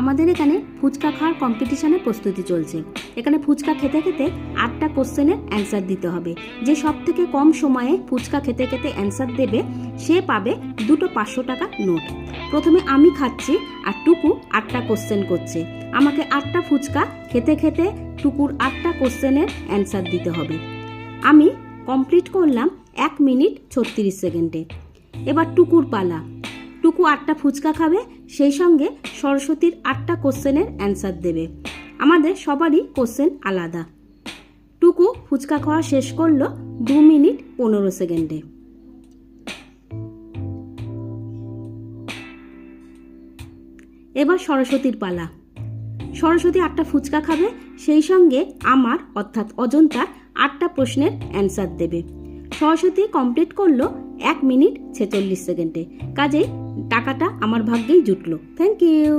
আমাদের এখানে ফুচকা খাওয়ার কম্পিটিশনের প্রস্তুতি চলছে। এখানে ফুচকা খেতে খেতে 8টা কোশ্চেনের অ্যান্সার দিতে হবে। যে সব থেকে কম সময়ে ফুচকা খেতে খেতে অ্যান্সার দেবে সে পাবে 2টো 500 টাকা নোট। প্রথমে আমি খাচ্ছি আর টুকু 8টা কোশ্চেন করছে। আমাকে 8টা ফুচকা খেতে খেতে টুকুর 8টা কোশ্চেনের অ্যান্সার দিতে হবে। আমি কমপ্লিট করলাম 1 মিনিট 36 সেকেন্ডে। এবার টুকুর পালা। টুকু 8টা ফুচকা খাবে, সেই সঙ্গে সরস্বতীর 8টা কোশ্চেনের অ্যান্সার দেবে। আমাদের সবারই কোশ্চেন আলাদা। টুকু ফুচকা খাওয়া শেষ করলো 2 মিনিট 15 সেকেন্ডে। এবার সরস্বতীর পালা। সরস্বতী 8টা ফুচকা খাবে, সেই সঙ্গে আমার অর্থাৎ অজন্তার 8টা প্রশ্নের অ্যান্সার দেবে। সরস্বতী কমপ্লিট করলো 1 মিনিট 46 সেকেন্ডে। কাজেই টাকাটা আমার ভাগ্যেই জুটলো। Thank you.